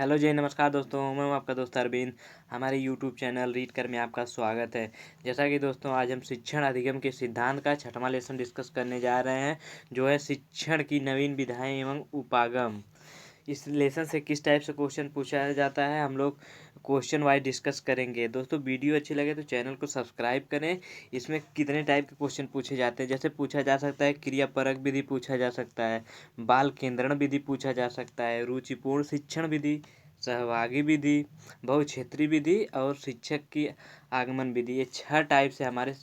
Hello जी, नमस्कार दोस्तों। मैं हूं आपका दोस्त अरविंद। हमारे यूट्यूब चैनल रीड कर में आपका स्वागत है। जैसा कि दोस्तों आज हम शिक्षण अधिगम के सिद्धांत का छठवां लेसन डिस्कस करने जा रहे हैं, जो है शिक्षण की नवीन विधाएं एवं उपागम। इस लेसन से किस टाइप से क्वेश्चन पूछा जाता है, हम लोग क्वेश्चन वाइज डिस्कस करेंगे। दोस्तों वीडियो अच्छी लगे तो चैनल को सब्सक्राइब करें। इसमें कितने टाइप के क्वेश्चन पूछे जाते हैं, जैसे पूछा जा सकता है क्रियापरक विधि पूछा जा सकता है, बाल केंद्रण विधि पूछा जा सकता है, रुचिपूर्ण शिक्षण विधि, सहभागी विधि, बहुक्षेत्रीय विधि और शिक्षक की आगमन विधि। ये 6 टाइप से हमारे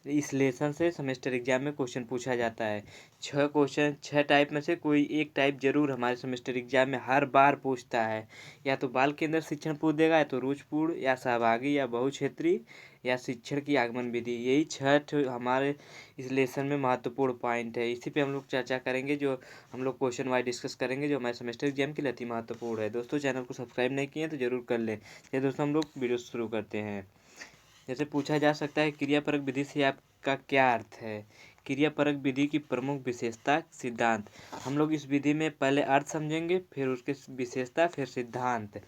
इस लेसन से सेमेस्टर एग्जाम में क्वेश्चन पूछा जाता है। 6 टाइप में से कोई एक टाइप जरूर हमारे सेमेस्टर एग्जाम में हर बार पूछता है। या तो बाल केंद्र शिक्षण पूछ देगा, या तो रुचिपूर्ण, या सहभागी, या बहुक्षेत्रीय, या शिक्षण की आगमन विधि। यही 6 हमारे इस लेसन में महत्वपूर्ण पॉइंट है। इसी पे हम लोग चर्चा करेंगे, जो हम लोग क्वेश्चन वाइज डिस्कस करेंगे, जो हमारे सेमेस्टर एग्जाम के लिए अति महत्वपूर्ण है। दोस्तों चैनल को सब्सक्राइब नहीं किए तो जरूर कर लें। चलिए दोस्तों हम लोग वीडियो शुरू करते हैं। जैसे पूछा जा सकता है क्रियापरक विधि से आपका क्या अर्थ है। क्रियापरक विधि की प्रमुख विशेषता, सिद्धांत। हम लोग इस विधि में पहले अर्थ समझेंगे, फिर उसके विशेषता, फिर सिद्धांत।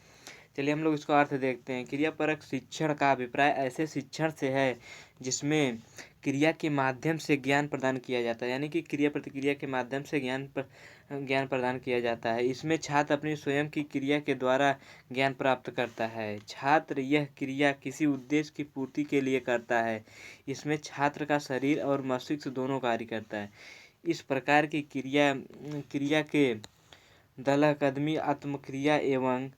चलिए हम लोग इसको अर्थ देखते हैं। क्रियापरक शिक्षण का अभिप्राय ऐसे शिक्षण से है जिसमें क्रिया के माध्यम से ज्ञान प्रदान किया जाता है, यानी कि क्रिया प्रतिक्रिया के माध्यम से ज्ञान प्रदान किया जाता है। इसमें छात्र अपनी स्वयं की क्रिया के द्वारा ज्ञान प्राप्त करता है। छात्र यह क्रिया किसी उद्देश्य की पूर्ति के लिए करता है। इसमें छात्र का शरीर और मस्तिष्क दोनों कार्य करता है। इस प्रकार की क्रिया के दलकदमी आत्मक्रिया एवं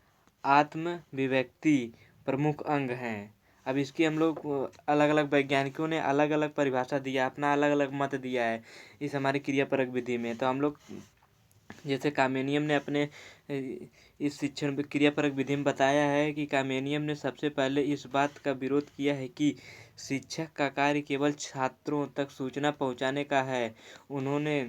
आत्मविव्यक्ति प्रमुख अंग हैं। अब इसकी हम लोग अलग अलग वैज्ञानिकों ने अलग अलग परिभाषा दिया, अपना अलग अलग मत दिया है इस हमारी क्रियापरक विधि में। तो हम लोग जैसे कामेनियम ने अपने इस शिक्षण क्रियापरक विधि में बताया है कि कामेनियम ने सबसे पहले इस बात का विरोध किया है कि शिक्षक का कार्य केवल छात्रों तक सूचना पहुंचाने का है। उन्होंने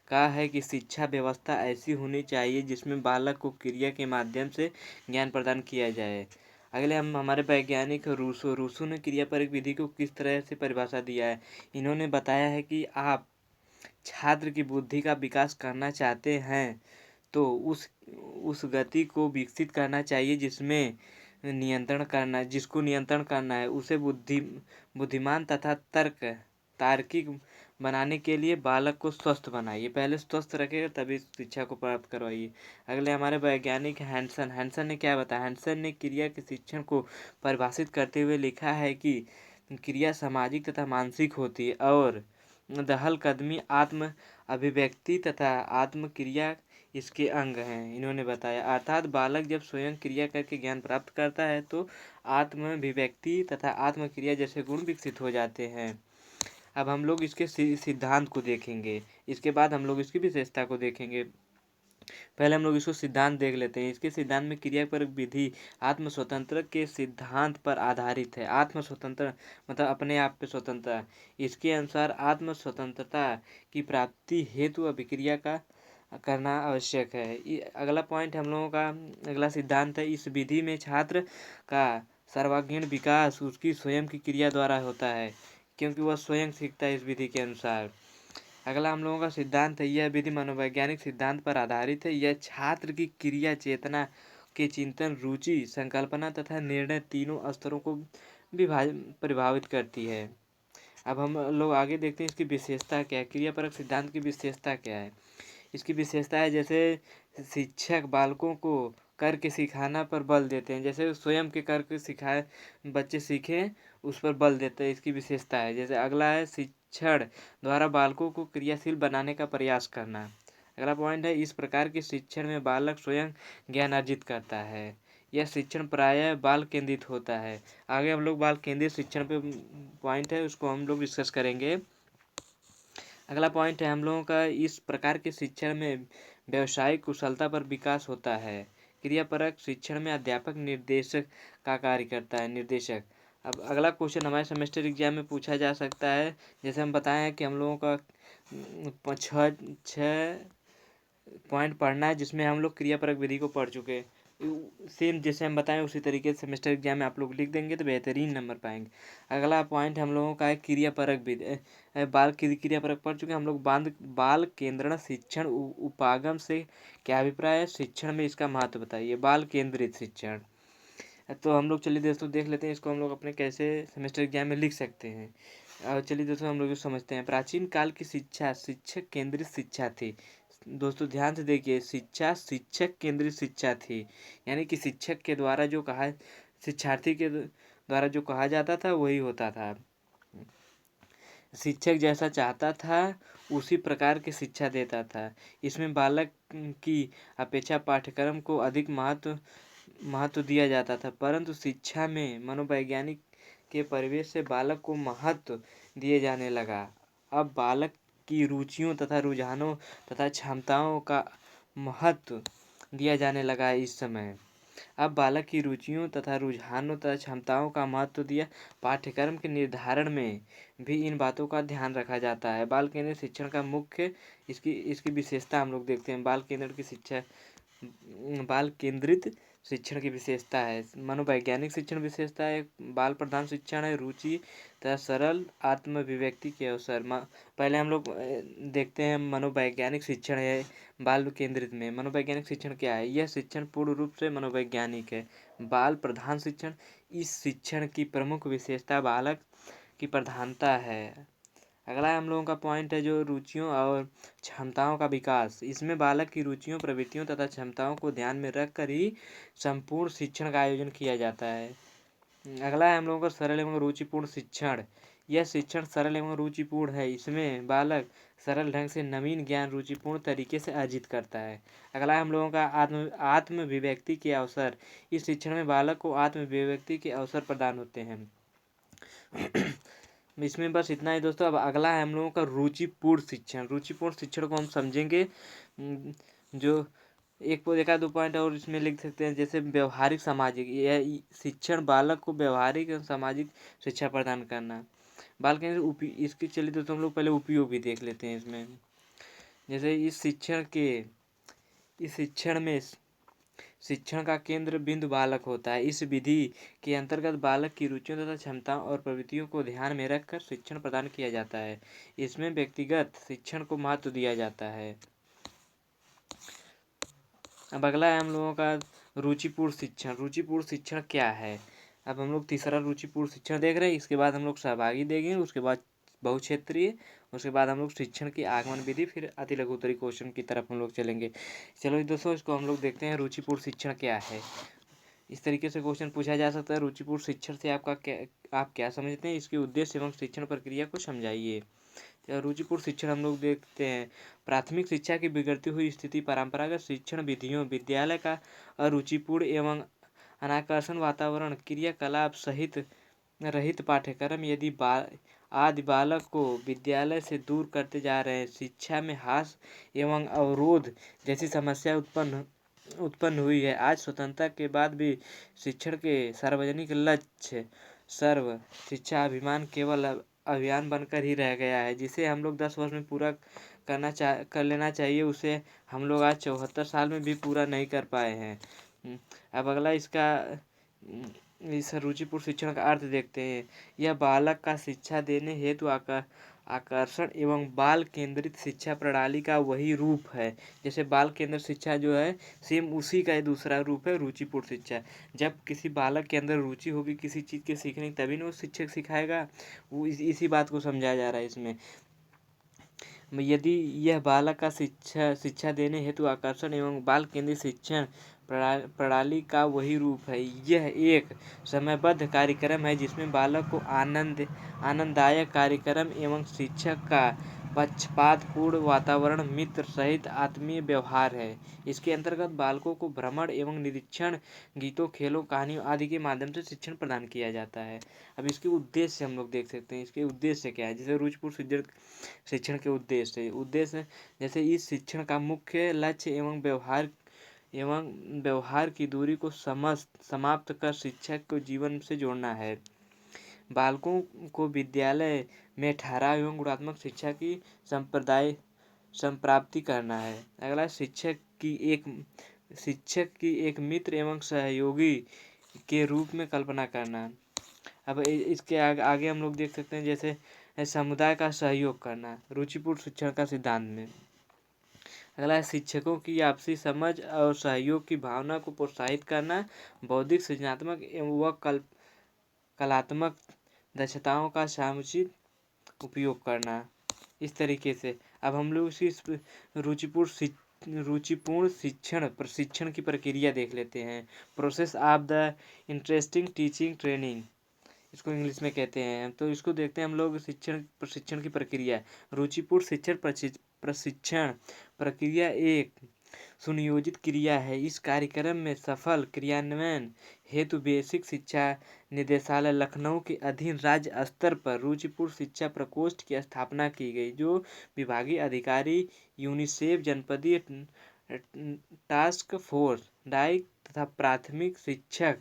कहा है कि शिक्षा व्यवस्था ऐसी होनी चाहिए जिसमें बालक को क्रिया के माध्यम से ज्ञान प्रदान किया जाए। अगले हम हमारे वैज्ञानिक रूसो ने क्रियापरक विधि को किस तरह से परिभाषा दिया है। इन्होंने बताया है कि आप छात्र की बुद्धि का विकास करना चाहते हैं तो उस गति को विकसित करना चाहिए जिसको नियंत्रण करना है। उसे बुद्धिमान तथा तार्किक बनाने के लिए बालक को स्वस्थ बनाइए। पहले स्वस्थ रखिएगा तभी शिक्षा को प्राप्त करवाइए। अगले हमारे वैज्ञानिक हैंसन ने क्या बताया। हैंसन ने क्रिया के शिक्षण को परिभाषित करते हुए लिखा है कि क्रिया सामाजिक तथा मानसिक होती है और दहल कदमी आत्म अभिव्यक्ति तथा आत्म क्रिया इसके अंग हैं। इन्होंने बताया अर्थात बालक जब स्वयं क्रिया करके ज्ञान प्राप्त करता है तो आत्म अभिव्यक्ति तथा आत्म क्रिया जैसे गुण विकसित हो जाते हैं। अब हम लोग इसके सिद्धांत को देखेंगे, इसके बाद हम लोग इसकी विशेषता को देखेंगे। पहले हम लोग इसको सिद्धांत देख लेते हैं। इसके सिद्धांत में क्रियापरक विधि आत्म स्वतंत्र के सिद्धांत पर आधारित है। आत्म स्वतंत्र मतलब अपने आप पे स्वतंत्रता। इसके अनुसार आत्म स्वतंत्रता की प्राप्ति हेतु अभिक्रिया का करना आवश्यक है। अगला पॉइंट हम लोगों का अगला सिद्धांत है, इस विधि में छात्र का सर्वांगीण विकास उसकी स्वयं की क्रिया द्वारा होता है, क्योंकि वह स्वयं सीखता है इस विधि के अनुसार। अगला हम लोगों का सिद्धांत है, यह विधि मनोवैज्ञानिक सिद्धांत पर आधारित है। यह छात्र की क्रिया चेतना के चिंतन, रुचि, संकल्पना तथा निर्णय तीनों स्तरों को प्रभावित करती है। अब हम लोग आगे देखते हैं इसकी विशेषता क्या है। क्रियापरक सिद्धांत की विशेषता क्या है। इसकी विशेषता है जैसे शिक्षक बालकों को करके सिखाना पर बल देते हैं, जैसे स्वयं के करके सिखाए बच्चे सीखें उस पर बल देते हैं, इसकी विशेषता है। जैसे अगला है शिक्षण द्वारा बालकों को क्रियाशील बनाने का प्रयास करना। अगला पॉइंट है, इस प्रकार के शिक्षण में बालक स्वयं ज्ञान अर्जित करता है। यह शिक्षण प्रायः बाल केंद्रित होता है। आगे हम लोग बाल केंद्रित शिक्षण पे पॉइंट है उसको हम लोग डिस्कस करेंगे। अगला पॉइंट है हम लोगों का, इस प्रकार के शिक्षण में व्यावसायिक कुशलता पर विकास होता है। क्रियापरक शिक्षण में अध्यापक निर्देशक का कार्य करता है। निर्देशक। अब अगला क्वेश्चन हमारे सेमेस्टर एग्जाम में पूछा जा सकता है। जैसे हम बताएं कि हम लोगों का छः पॉइंट पढ़ना है, जिसमें हम लोग क्रियापरक विधि को पढ़ चुके हैं। सेम जैसे हम बताएं उसी तरीके से सेमेस्टर एग्जाम में आप लोग लिख देंगे तो बेहतरीन नंबर पाएंगे। अगला पॉइंट हम लोगों का है क्रियापरक विधि। बाल क्रियापरक पढ़ चुके हैं हम लोग। बाल केंद्रण शिक्षण उपागम से क्या अभिप्राय है? शिक्षण में इसका महत्व बताइए। बाल केंद्रित शिक्षण। तो हम लोग चलिए दोस्तों देख लेते हैं इसको हम लोग अपने कैसे सेमेस्टर एग्जाम में लिख सकते हैं। और चलिए दोस्तों हम लोग ये समझते हैं। प्राचीन काल की शिक्षा शिक्षक केंद्रित शिक्षा थी। दोस्तों ध्यान से देखिए, शिक्षा शिक्षक केंद्रित शिक्षा थी, यानी कि शिक्षक के द्वारा जो कहा, शिक्षार्थी के द्वारा जो कहा जाता था वही होता था। शिक्षक जैसा चाहता था उसी प्रकार की शिक्षा देता था। इसमें बालक की अपेक्षा पाठ्यक्रम को अधिक महत्व दिया जाता था, परंतु शिक्षा में मनोवैज्ञानिक के परिवेश से बालक को महत्व दिए जाने लगा। अब बालक की रुचियों तथा रुझानों तथा क्षमताओं का महत्व दिया जाने लगा है इस समय। अब बालक की रुचियों तथा रुझानों तथा क्षमताओं का महत्व दिया। पाठ्यक्रम के निर्धारण में भी इन बातों का ध्यान रखा जाता है। बाल केंद्रित शिक्षण का मुख्य इसकी विशेषता हम लोग देखते हैं। बाल केंद्रित शिक्षण की विशेषता है। मनोवैज्ञानिक शिक्षण विशेषता है। बाल प्रधान शिक्षण है। रुचि तथा सरल आत्म अभिव्यक्ति के अवसर। पहले हम लोग देखते हैं मनोवैज्ञानिक शिक्षण है। बाल केंद्रित में मनोवैज्ञानिक शिक्षण क्या है? यह शिक्षण पूर्ण रूप से मनोवैज्ञानिक है। बाल प्रधान शिक्षण, इस शिक्षण की प्रमुख विशेषता बालक की प्रधानता है। अगला हम लोगों का पॉइंट है जो रुचियों और क्षमताओं का विकास। इसमें बालक की रुचियों, प्रवृत्तियों तथा क्षमताओं को ध्यान में रखकर ही संपूर्ण शिक्षण का आयोजन किया जाता है। अगला है हम लोगों का सरल एवं रुचिपूर्ण शिक्षण। यह शिक्षण सरल एवं रुचिपूर्ण है। इसमें बालक सरल ढंग से नवीन ज्ञान रुचिपूर्ण तरीके से अर्जित करता है। अगला हम लोगों का आत्म अभिव्यक्ति के अवसर। इस शिक्षण में बालक को आत्म अभिव्यक्ति के अवसर प्रदान होते हैं। इसमें बस इतना ही दोस्तों। अब अगला है हम लोगों का रुचिपूर्ण शिक्षण। रुचिपूर्ण शिक्षण को हम समझेंगे, जो एक आध दो पॉइंट और इसमें लिख सकते हैं, जैसे व्यवहारिक सामाजिक। यह शिक्षण बालक को व्यवहारिक एवं सामाजिक शिक्षा प्रदान करना। बाल केंद्र इसके चलिए दोस्तों हम लोग पहले उपयोग भी देख लेते हैं इसमें। जैसे इस शिक्षण में शिक्षण का केंद्र बिंदु बालक होता है। इस विधि के अंतर्गत बालक की रुचियों तथा क्षमताओं और प्रवृत्तियों को ध्यान में रखकर शिक्षण प्रदान किया जाता है। इसमें व्यक्तिगत शिक्षण को महत्व दिया जाता है। अब अगला है हम लोगों का रुचिपूर्ण शिक्षण। रुचिपूर्ण शिक्षण क्या है? अब हम लोग तीसरा रुचिपूर्ण शिक्षण देख रहे हैं। इसके बाद हम लोग सहभागी देखेंगे, उसके बाद बहुक्षेत्रीय, उसके बाद हम लोग शिक्षण की आगमन विधि, फिर अति लघु उत्तरीय क्वेश्चन की तरफ हम लोग चलेंगे। चलो दोस्तों इसको हम लोग देखते हैं रुचिपूर्ण शिक्षण क्या है। इस तरीके से क्वेश्चन पूछा जा सकता है, रुचिपूर्ण शिक्षण से आप क्या समझते हैं? इसके उद्देश्य एवं शिक्षण प्रक्रिया को समझाइए। रुचिपूर्ण शिक्षण हम लोग देखते हैं। प्राथमिक शिक्षा की बिगड़ती हुई स्थिति, परंपरागत शिक्षण विधियों, विद्यालय का अरुचिपूर्ण एवं अनाकर्षण वातावरण, क्रियाकलाप सहित रहित पाठ्यक्रम आदि बालक को विद्यालय से दूर करते जा रहे हैं। शिक्षा में हास एवं अवरोध जैसी समस्या उत्पन्न हुई है। आज स्वतंत्रता के बाद भी शिक्षण के सार्वजनिक लक्ष्य सर्व शिक्षा अभियान केवल अभियान बनकर ही रह गया है, जिसे हम लोग 10 वर्ष में पूरा कर लेना चाहिए। उसे हम लोग आज 74 साल में भी पूरा नहीं कर पाए हैं। अब अगला इस रुचिपूर्ण शिक्षण का अर्थ देखते हैं। यह बालक का शिक्षा देने हेतु आकर्षण एवं बाल केंद्रित शिक्षा प्रणाली का वही रूप है। जैसे बाल केंद्रित शिक्षा जो है सेम उसी का दूसरा रूप है रुचिपूर्ण शिक्षा। जब किसी बालक के अंदर रुचि होगी किसी चीज़ के सीखने की, तभी ना वो शिक्षक सिखाएगा। वो इसी बात को समझाया जा रहा है इसमें। यदि यह बालक का शिक्षा देने हेतु आकर्षण एवं बाल केंद्रित शिक्षण प्रणाली का वही रूप है। यह एक समयबद्ध कार्यक्रम है जिसमें बालक को आनंददायक कार्यक्रम एवं शिक्षक का पक्षपातपूर्ण वातावरण, मित्र सहित आत्मीय व्यवहार है। इसके अंतर्गत बालकों को भ्रमण एवं निरीक्षण, गीतों, खेलों, कहानियों आदि के माध्यम से शिक्षण प्रदान किया जाता है। अब इसके उद्देश्य हम लोग देख सकते हैं। इसके उद्देश्य क्या है? जैसे रुचिपूर्ण शिक्षण के उद्देश्य जैसे इस शिक्षण का मुख्य लक्ष्य एवं व्यवहार की दूरी को समाप्त कर शिक्षक को जीवन से जोड़ना है। बालकों को विद्यालय में ठहराव एवं गुणात्मक शिक्षा की संप्राप्ति करना है। अगला शिक्षक की एक शिक्षक की एक मित्र एवं सहयोगी के रूप में कल्पना करना। अब इसके आगे हम लोग देख सकते हैं, जैसे समुदाय का सहयोग करना रुचिपूर्ण शिक्षण का सिद्धांत में। अगला है शिक्षकों की आपसी समझ और सहयोग की भावना को प्रोत्साहित करना, बौद्धिक सृजनात्मक एवं कलात्मक दक्षताओं का समुचित उपयोग करना। इस तरीके से अब हम लोग इसी रुचिपूर्ण शिक्षण प्रशिक्षण की प्रक्रिया देख लेते हैं। Process of the interesting teaching training, इसको इंग्लिश में कहते हैं। तो इसको देखते हैं हम लोग, प्रशिक्षण की प्रक्रिया। रुचिपूर्ण शिक्षण प्रशिक्षण प्रक्रिया एक सुनियोजित क्रिया है। इस कार्यक्रम में सफल क्रियान्वयन हेतु बेसिक शिक्षा निदेशालय लखनऊ के अधीन राज्य स्तर पर रुचिपूर्ण शिक्षा प्रकोष्ठ की स्थापना की गई, जो विभागीय अधिकारी, यूनिसेफ, जनपदीय टास्क फोर्स, डाइक तथा प्राथमिक शिक्षक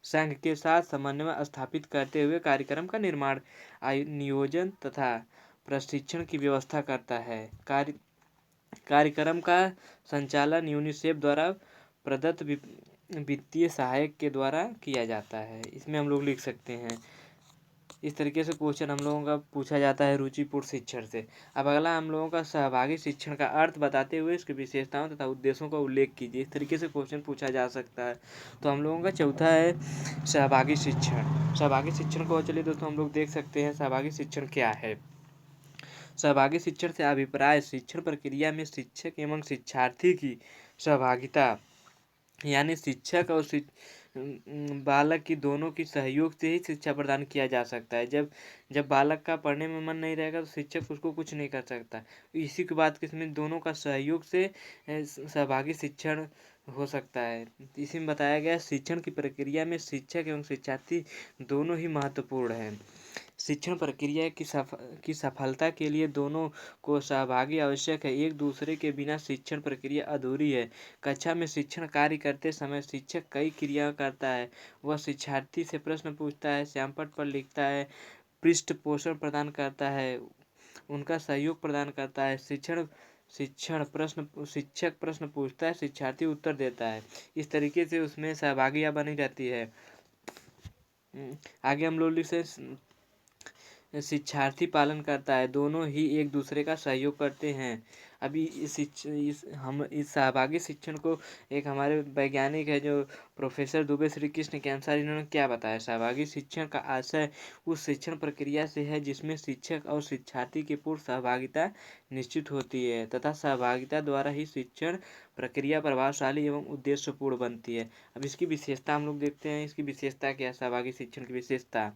संघ के साथ समन्वय स्थापित करते हुए कार्यक्रम का निर्माण, नियोजन तथा प्रशिक्षण की व्यवस्था करता है। कार्यक्रम का संचालन यूनिसेफ द्वारा प्रदत्त वित्तीय सहायक के द्वारा किया जाता है। इसमें हम लोग लिख सकते हैं। इस तरीके से क्वेश्चन हम लोगों का पूछा जाता है रुचिपूर्ण शिक्षण से। अब अगला हम लोगों का सहभागी शिक्षण का अर्थ बताते हुए इसकी विशेषताओं तथा उद्देश्यों का उल्लेख कीजिए। इस तरीके से क्वेश्चन पूछा जा सकता है। तो हम लोगों का चौथा है सहभागी शिक्षण। सहभागी शिक्षण को चलिए दोस्तों हम लोग देख सकते हैं सहभागी शिक्षण क्या है। सहभागी शिक्षण से अभिप्राय शिक्षण प्रक्रिया में शिक्षक एवं शिक्षार्थी की सहभागिता, यानी शिक्षक और बालक की दोनों की सहयोग से ही शिक्षा प्रदान किया जा सकता है। जब बालक का पढ़ने में मन नहीं रहेगा तो शिक्षक उसको कुछ नहीं कर सकता। इसी के बाद किसमें दोनों का सहयोग से सहभागी शिक्षण हो सकता है। इसी में बताया गया शिक्षण की प्रक्रिया में शिक्षक एवं शिक्षार्थी दोनों ही महत्वपूर्ण हैं। शिक्षण प्रक्रिया की सफलता के लिए दोनों को सहभागी आवश्यक है। एक दूसरे के बिना शिक्षण प्रक्रिया अधूरी है। कक्षा में शिक्षण कार्य करते समय शिक्षक कई क्रिया करता है। वह शिक्षार्थी से प्रश्न पूछता है, श्यामपट्ट पर लिखता है, पृष्ठ पोषण प्रदान करता है, उनका सहयोग प्रदान करता है। शिक्षक प्रश्न पूछता है, शिक्षार्थी उत्तर देता है। इस तरीके से उसमें सहभागिता बनी रहती है। आगे हम लोग लिखते हैं शिक्षार्थी पालन करता है, दोनों ही एक दूसरे का सहयोग करते हैं। अभी हम इस सहभागी शिक्षण को एक हमारे वैज्ञानिक है जो प्रोफेसर दुबे श्री कृष्ण के अनुसार इन्होंने क्या बताया, सहभागी शिक्षण का आशय उस शिक्षण प्रक्रिया से है जिसमें शिक्षक और शिक्षार्थी की पूर्ण सहभागिता निश्चित होती है तथा सहभागिता द्वारा ही शिक्षण प्रक्रिया प्रभावशाली एवं उद्देश्यपूर्ण बनती है। अब इसकी विशेषता हम लोग देखते हैं। इसकी विशेषता क्या है, सहभागी शिक्षण की विशेषता,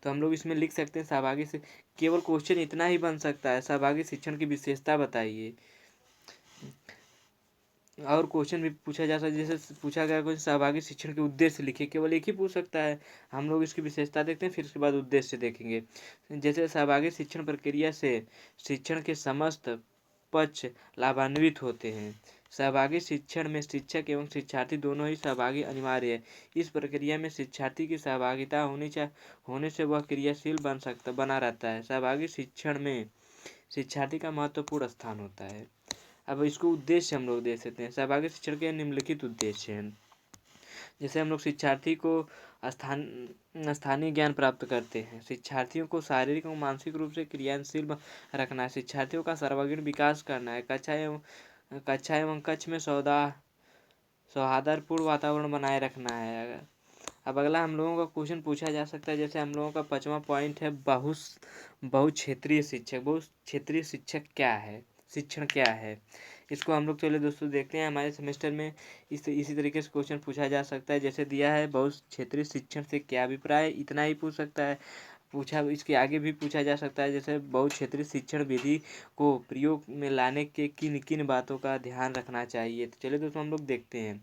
तो हम लोग इसमें लिख सकते हैं सहभागी से केवल क्वेश्चन इतना ही बन सकता है, सहभागी शिक्षण की विशेषता बताइए। और क्वेश्चन भी पूछा जा सकता है, जैसे पूछा गया क्वेश्चन सहभागी शिक्षण के उद्देश्य लिखिए, केवल एक ही पूछ सकता है। हम लोग इसकी विशेषता देखते हैं, फिर उसके बाद उद्देश्य देखेंगे। जैसे सहभागी शिक्षण प्रक्रिया से शिक्षण के समस्त पक्ष लाभान्वित होते हैं। सहभागी शिक्षण में शिक्षक एवं शिक्षार्थी दोनों ही सहभागी अनिवार्य है। इस प्रक्रिया में शिक्षार्थी की सहभागिता होने से वह क्रियाशील बना रहता है। सहभागी शिक्षण में शिक्षार्थी का महत्वपूर्ण स्थान होता है। अब इसको उद्देश्य हम लोग दे सकते हैं। सहभागी शिक्षण के निम्नलिखित उद्देश्य हैं। जैसे हम लोग शिक्षार्थी को स्थानीय ज्ञान प्राप्त करते हैं। शिक्षार्थियों को शारीरिक और मानसिक रूप से क्रियाशील रखना है। शिक्षार्थियों का सर्वांगीण विकास करना है। कक्षा एवं कक्ष में सौहार्दपूर्ण वातावरण बनाए रखना है। अब अगला हम लोगों का क्वेश्चन पूछा जा सकता है, जैसे हम लोगों का 5वां पॉइंट है बहुक्षेत्रीय शिक्षक। बहुक्षेत्रीय शिक्षक क्या है, शिक्षण क्या है, इसको हम लोग चलिए दोस्तों देखते हैं। हमारे सेमेस्टर में इसी तरीके से क्वेश्चन पूछा जा सकता है। जैसे दिया है बहुक्षेत्रीय शिक्षण से क्या अभिप्राय, इतना ही पूछ सकता है। इसके आगे भी पूछा जा सकता है, जैसे बहुक्षेत्रीय शिक्षण विधि को प्रयोग में लाने के किन किन बातों का ध्यान रखना चाहिए। तो चलिए दोस्तों हम लोग देखते हैं।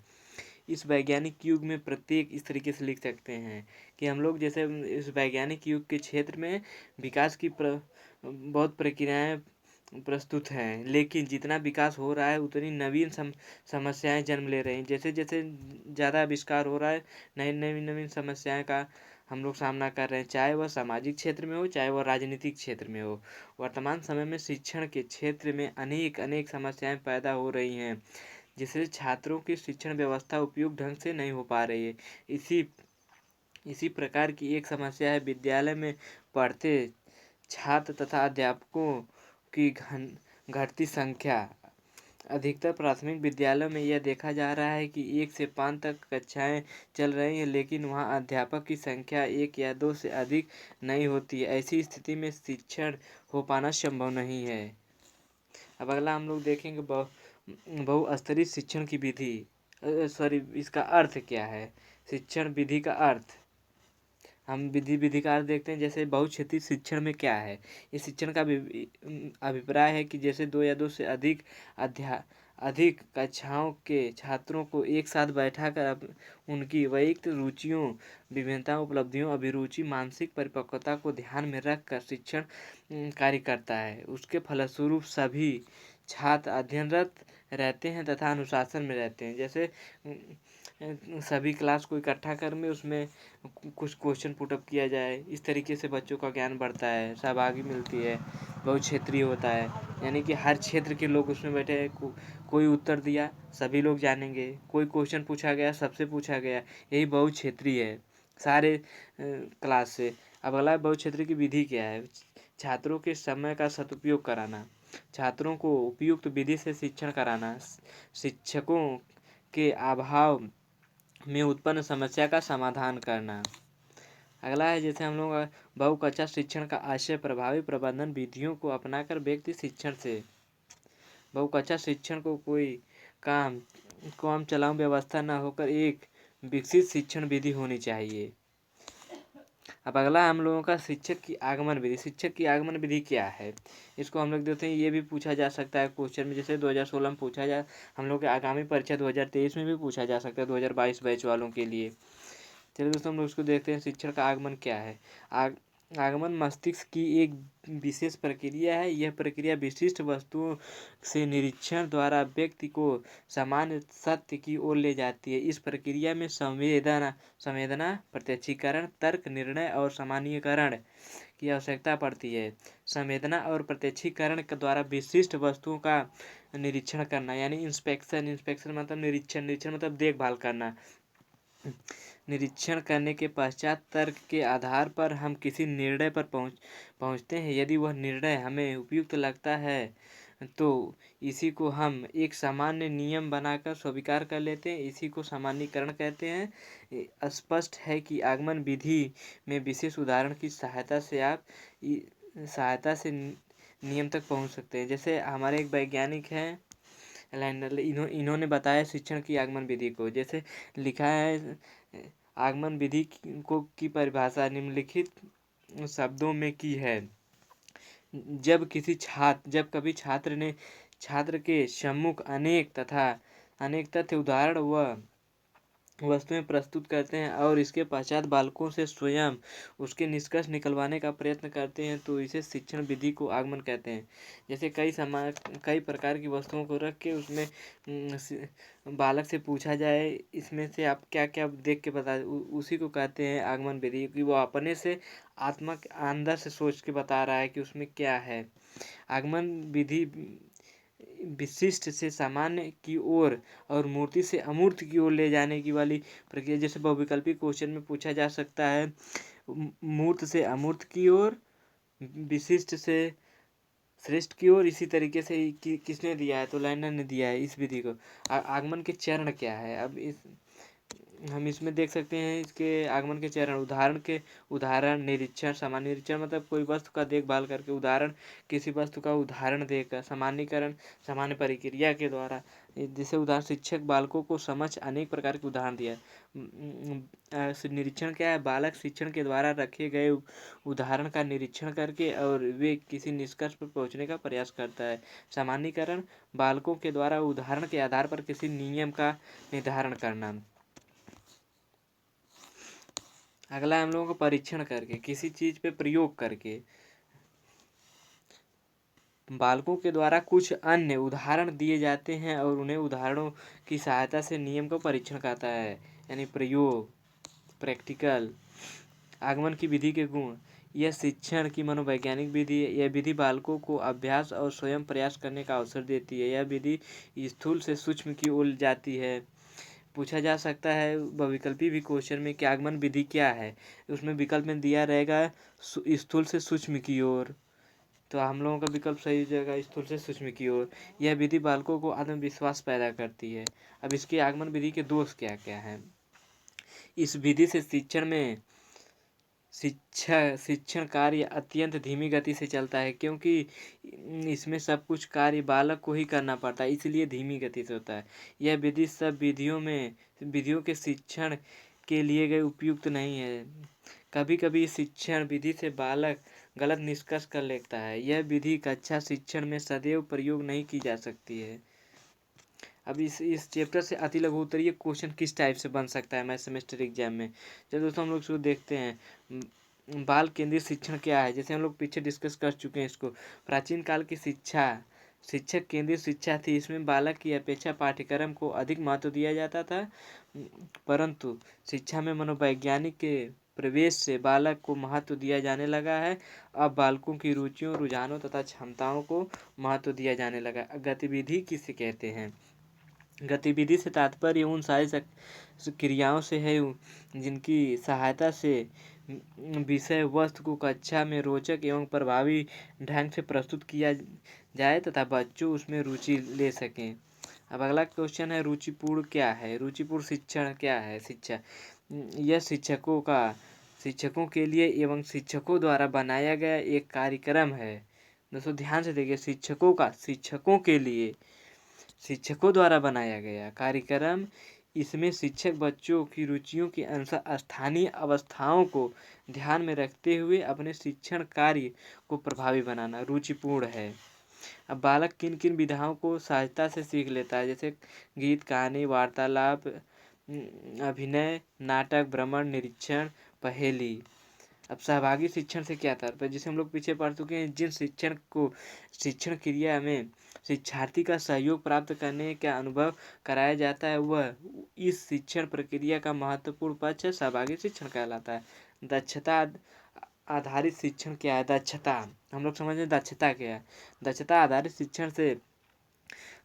इस वैज्ञानिक युग में प्रत्येक इस तरीके से लिख सकते हैं कि हम लोग जैसे इस वैज्ञानिक युग के क्षेत्र में विकास की बहुत प्रक्रियाएं प्रस्तुत हैं, लेकिन जितना विकास हो रहा है उतनी नवीन समस्याएं जन्म ले रही हैं। जैसे जैसे ज़्यादा आविष्कार हो रहा है, नई नवीन समस्याएं का हम लोग सामना कर रहे हैं, चाहे वह सामाजिक क्षेत्र में हो, चाहे वह राजनीतिक क्षेत्र में हो। वर्तमान समय में शिक्षण के क्षेत्र में अनेक समस्याएं पैदा हो रही हैं, जिससे छात्रों की शिक्षण व्यवस्था उपयुक्त ढंग से नहीं हो पा रही है। इसी प्रकार की एक समस्या है विद्यालय में पढ़ते छात्र तथा अध्यापकों की घटती संख्या। अधिकतर प्राथमिक विद्यालयों में यह देखा जा रहा है कि 1 से 5 तक कक्षाएं चल रही हैं, लेकिन वहां अध्यापक की संख्या 1 या 2 से अधिक नहीं होती है। ऐसी स्थिति में शिक्षण हो पाना संभव नहीं है। अब अगला हम लोग देखेंगे बहुस्तरीय शिक्षण की विधि, सॉरी इसका अर्थ क्या है। शिक्षण विधि का अर्थ हम विधि का अर्थ देखते हैं। जैसे बहुक्षेत्रीय शिक्षण में क्या है, इस शिक्षण का अभिप्राय है कि जैसे 2 या 2 से अधिक कक्षाओं के छात्रों को एक साथ बैठाकर उनकी वैयक्तिक रुचियों, विभिन्नताओं, उपलब्धियों, अभिरुचि, मानसिक परिपक्वता को ध्यान में रखकर शिक्षण कार्य करता है। उसके फलस्वरूप सभी छात्र अध्ययनरत रहते हैं तथा अनुशासन में रहते हैं। जैसे सभी क्लास को इकट्ठा कर में उसमें कुछ क्वेश्चन पुटअप किया जाए, इस तरीके से बच्चों का ज्ञान बढ़ता है, सहभागी मिलती है, बहुत क्षेत्रीय होता है। यानी कि हर क्षेत्र के लोग उसमें बैठे हैं, कोई उत्तर दिया सभी लोग जानेंगे, कोई क्वेश्चन पूछा गया सबसे पूछा गया, यही बहुत क्षेत्रीय है सारे क्लास से। अब अगला बहुत क्षेत्रीय की विधि क्या है। छात्रों के समय का सदुपयोग कराना, छात्रों को उपयुक्त विधि से शिक्षण कराना, शिक्षकों के अभाव में उत्पन्न समस्या का समाधान करना। अगला है जैसे हम लोग बहुकक्षा शिक्षण का आशय प्रभावी प्रबंधन विधियों को अपनाकर व्यक्ति शिक्षण से। बहुकक्षा शिक्षण को कोई काम चलाऊ व्यवस्था न होकर एक विकसित शिक्षण विधि होनी चाहिए। अब अगला हम लोगों का शिक्षक की आगमन विधि। शिक्षक की आगमन विधि क्या है, इसको हम लोग देखते हैं। ये भी पूछा जा सकता है क्वेश्चन में, जैसे 2016 में पूछा जा, हम लोग के आगामी परीक्षा 2023 में भी पूछा जा सकता है 2022 बैच वालों के लिए। चलिए दोस्तों हम लोग उसको देखते हैं। शिक्षण का आगमन क्या है। आगमन मस्तिष्क की एक विशेष प्रक्रिया है। यह प्रक्रिया विशिष्ट वस्तुओं से निरीक्षण द्वारा व्यक्ति को सामान्य सत्य की ओर ले जाती है। इस प्रक्रिया में संवेदना, प्रत्यक्षीकरण, तर्क, निर्णय और सामान्यीकरण की आवश्यकता पड़ती है। संवेदना और प्रत्यक्षीकरण के द्वारा विशिष्ट वस्तुओं का निरीक्षण करना, यानी इंस्पेक्शन मतलब निरीक्षण मतलब देखभाल करना। निरीक्षण करने के पश्चात तर्क के आधार पर हम किसी निर्णय पर पहुँचते हैं। यदि वह निर्णय हमें उपयुक्त लगता है तो इसी को हम एक सामान्य नियम बनाकर स्वीकार कर लेते हैं। इसी को सामान्यीकरण कहते हैं। स्पष्ट है कि आगमन विधि में विशेष उदाहरण की सहायता से आप नियम तक पहुंच सकते हैं। जैसे हमारे एक वैज्ञानिक हैं इन्होंने बताया शिक्षण की आगमन विधि को। जैसे लिखा है आगमन विधि की परिभाषा निम्नलिखित शब्दों में की है। जब कभी छात्र के सम्मुख अनेक तथ्य, उदाहरण व वस्तुएं प्रस्तुत करते हैं और इसके पश्चात बालकों से स्वयं उसके निष्कर्ष निकलवाने का प्रयत्न करते हैं तो इसे शिक्षण विधि को आगमन कहते हैं। जैसे कई प्रकार की वस्तुओं को रख के उसमें बालक से पूछा जाए इसमें से आप क्या क्या देख के बता, उसी को कहते हैं आगमन विधि, कि वो अपने से आत्मा के अंदर से सोच के बता रहा है कि उसमें क्या है। आगमन विधि विशिष्ट से सामान्य की ओर और मूर्ति से अमूर्त की ओर ले जाने की वाली प्रक्रिया। जैसे बहुविकल्पी क्वेश्चन में पूछा जा सकता है मूर्त से अमूर्त की ओर, विशिष्ट से श्रेष्ठ की ओर। इसी तरीके से किसने दिया है, तो लाइनर ने दिया है इस विधि को। आगमन के चरण क्या है, अब हम इसमें देख सकते हैं इसके आगमन के चरण। उदाहरण निरीक्षण, सामान्य निरीक्षण मतलब कोई वस्तु का देखभाल करके, उदाहरण किसी वस्तु का उदाहरण देकर, सामान्यीकरण सामान्य प्रक्रिया के द्वारा। जैसे उदाहरण शिक्षक बालकों को समझ अनेक प्रकार के उदाहरण दिया। निरीक्षण क्या है, बालक शिक्षण के द्वारा रखे गए उदाहरण का निरीक्षण करके और वे किसी निष्कर्ष पर पहुंचने का प्रयास करता है। सामान्यीकरण बालकों के द्वारा उदाहरण के आधार पर किसी नियम का निर्धारण करना। अगला हम लोगों को परीक्षण करके, किसी चीज पे प्रयोग करके। बालकों के द्वारा कुछ अन्य उदाहरण दिए जाते हैं और उन्हें उदाहरणों की सहायता से नियम का परीक्षण करता है, यानी प्रयोग, प्रैक्टिकल। आगमन की विधि के गुण, यह शिक्षण की मनोवैज्ञानिक विधि है। यह विधि बालकों को अभ्यास और स्वयं प्रयास करने का अवसर देती है। यह विधि स्थूल से सूक्ष्म की ओर जाती है। पूछा जा सकता है बहुविकल्पी भी क्वेश्चन में कि आगमन विधि क्या है, उसमें विकल्प में दिया रहेगा स्थूल से सूक्ष्म की ओर। तो हम लोगों का विकल्प सही हो जाएगा स्थूल से सूक्ष्म की ओर। यह विधि बालकों को आत्मविश्वास पैदा करती है। अब इसकी आगमन विधि के दोष क्या क्या हैं। इस विधि से शिक्षण कार्य अत्यंत धीमी गति से चलता है, क्योंकि इसमें सब कुछ कार्य बालक को ही करना पड़ता है, इसलिए धीमी गति से होता है। यह विधि सब विधियों के शिक्षण के लिए गए उपयुक्त नहीं है। कभी कभी शिक्षण विधि से बालक गलत निष्कर्ष कर लेता है। यह विधि कक्षा शिक्षण में सदैव प्रयोग नहीं की जा सकती है। अब इस चैप्टर से अति लघु उत्तरीय क्वेश्चन किस टाइप से बन सकता है मैथ सेमेस्टर एग्जाम में। चलो दोस्तों हम लोग इसको देखते हैं। बाल केंद्रित शिक्षण क्या है, जैसे हम लोग पीछे डिस्कस कर चुके हैं इसको। प्राचीन काल की शिक्षा शिक्षक केंद्रित शिक्षा थी। इसमें बालक की अपेक्षा पाठ्यक्रम को अधिक महत्व दिया जाता था, परंतु शिक्षा में मनोवैज्ञानिक के प्रवेश से बालक को महत्व दिया जाने लगा है। अब बालकों की रुचियों, रुझानों तथा क्षमताओं को महत्व दिया जाने लगा। गतिविधि किसे कहते हैं। गतिविधि से तात्पर्य उन सारी क्रियाओं से है जिनकी सहायता से विषय वस्तु को कक्षा में रोचक एवं प्रभावी ढंग से प्रस्तुत किया जाए तथा बच्चों उसमें रुचि ले सकें। अब अगला क्वेश्चन है रुचिपूर्ण क्या है। रुचिपूर्ण शिक्षण क्या है। शिक्षा यह शिक्षकों के लिए एवं शिक्षकों द्वारा बनाया गया एक कार्यक्रम है। दोस्तों ध्यान से देखिए, शिक्षकों के लिए शिक्षकों द्वारा बनाया गया कार्यक्रम। इसमें शिक्षक बच्चों की रुचियों के अनुसार स्थानीय अवस्थाओं को ध्यान में रखते हुए अपने शिक्षण कार्य को प्रभावी बनाना रुचिपूर्ण है। अब बालक किन किन विधाओं को सहजता से सीख लेता है, जैसे गीत, कहानी, वार्तालाप, अभिनय, नाटक, भ्रमण, निरीक्षण, पहेली। अब सहभागी शिक्षण से क्या तात्पर्य, जिसे हम लोग पीछे पढ़ चुके हैं। जिन शिक्षण क्रिया में शिक्षार्थी का सहयोग प्राप्त करने का अनुभव कराया जाता है, वह इस शिक्षण प्रक्रिया का महत्वपूर्ण पक्ष सहभागी शिक्षण कहलाता है। दक्षता आधारित शिक्षण क्या है। दक्षता हम लोग समझ रहे दक्षता क्या है। दक्षता आधारित शिक्षण से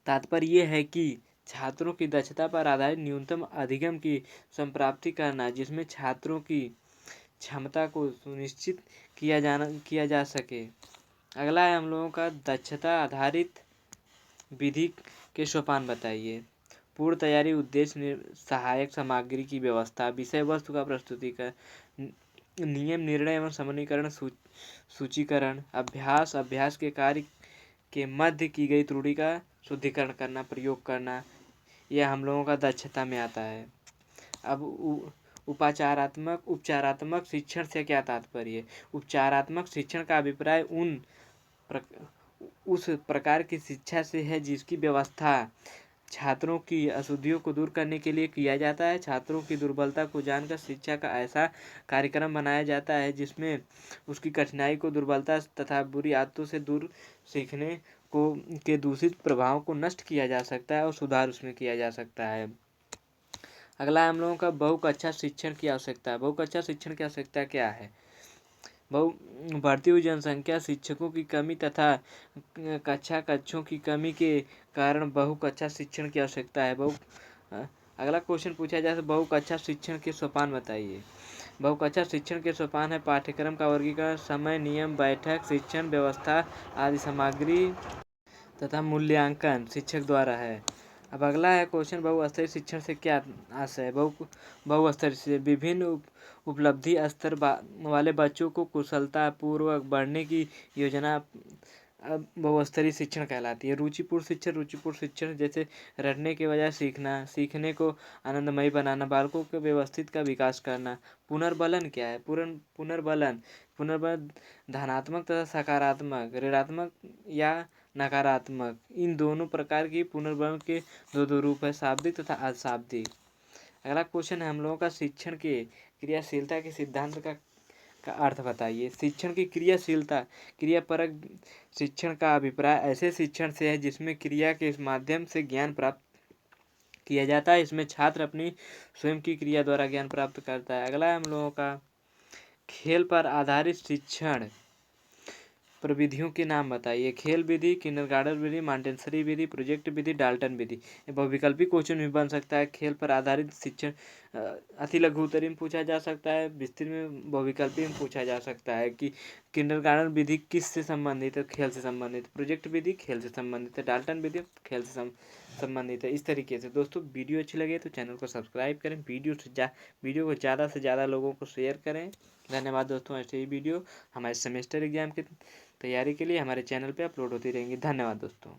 तात्पर्य यह है कि छात्रों की दक्षता पर आधारित न्यूनतम अधिगम की संप्राप्ति करना, जिसमें छात्रों की क्षमता को सुनिश्चित किया जा सके। अगला है हम लोगों का दक्षता आधारित विधि के सोपान बताइए। पूर्व तैयारी, उद्देश्य, सहायक सामग्री की व्यवस्था, विषय वस्तु का प्रस्तुतिकरण, नियम, निर्णय एवं समन्वयकरण, सूचीकरण, अभ्यास के कार्य के मध्य की गई त्रुटि का शुद्धिकरण करना, प्रयोग करना, यह हम लोगों का दक्षता में आता है। अब उपचारात्मक शिक्षण से क्या तात्पर्य है। उपचारात्मक शिक्षण का अभिप्राय उस प्रकार की शिक्षा से है जिसकी व्यवस्था छात्रों की अशुद्धियों को दूर करने के लिए किया जाता है। छात्रों की दुर्बलता को जानकर शिक्षा का ऐसा कार्यक्रम बनाया जाता है जिसमें उसकी कठिनाई को, दुर्बलता तथा बुरी आदतों से दूर सीखने को के दूषित प्रभाव को नष्ट किया जा सकता है और सुधार उसमें किया जा सकता है। अगला हम लोगों का बहुकक्षा शिक्षण की आवश्यकता। बहुकक्षा शिक्षण की आवश्यकता क्या है। बढ़ती हुई जनसंख्या, शिक्षकों की कमी तथा कक्षों की कमी के कारण बहुकक्षा शिक्षण की आवश्यकता है। अगला क्वेश्चन पूछा जाए तो बहुकक्षा शिक्षण के सोपान बताइए। बहुकक्षा शिक्षण के सोपान है पाठ्यक्रम का वर्गीकरण, समय, नियम, बैठक, शिक्षण व्यवस्था आदि, सामग्री तथा मूल्यांकन शिक्षक द्वारा है। अब अगला है क्वेश्चन बहुस्तरीय शिक्षण से क्या आशय है। बहुस्तरीय से विभिन्न उपलब्धि स्तर वाले बच्चों को कुशलता पूर्वक बढ़ने की योजना बहुस्तरीय शिक्षण कहलाती है। रुचिपूर्ण शिक्षण जैसे रटने के बजाय सीखना, सीखने को आनंदमयी बनाना, बालकों के व्यवस्थित का विकास करना। पुनर्बलन क्या है। पुनर्बलन धनात्मक तथा सकारात्मक, ऋणात्मक या नकारात्मक, इन दोनों प्रकार की पुनर्बलन के दो रूप है, शाब्दिक तथा अशाब्दिक। अगला क्वेश्चन है हम लोगों का शिक्षण के क्रियाशीलता के सिद्धांत का अर्थ बताइए। शिक्षण की क्रियाशीलता, क्रियापरक शिक्षण का अभिप्राय ऐसे शिक्षण से है जिसमें क्रिया के माध्यम से ज्ञान प्राप्त किया जाता है। इसमें छात्र अपनी स्वयं की क्रिया द्वारा ज्ञान प्राप्त करता है। अगला है हम लोगों का खेल पर आधारित शिक्षण प्रविधियों के नाम बताइए। खेल विधि, किंडरगार्टन विधि, मॉन्टेसरी विधि, प्रोजेक्ट विधि, डाल्टन विधि। ये बहुविकल्पी क्वेश्चन भी बन सकता है। खेल पर आधारित शिक्षण अति लघु उत्तरी में पूछा जा सकता है, विस्तृत में बहुविकल्पी में पूछा जा सकता है कि किंडरगार्टन विधि किससे संबंधित है, खेल से संबंधित। प्रोजेक्ट विधि खेल से संबंधित है, डाल्टन विधि खेल से संबंधित है। इस तरीके से दोस्तों वीडियो अच्छी लगे तो चैनल को सब्सक्राइब करें, वीडियो को ज़्यादा से ज़्यादा लोगों को शेयर करें। धन्यवाद दोस्तों। ऐसे ही वीडियो हमारे सेमेस्टर एग्जाम की तैयारी के लिए हमारे चैनल पे अपलोड होती रहेंगी। धन्यवाद दोस्तों।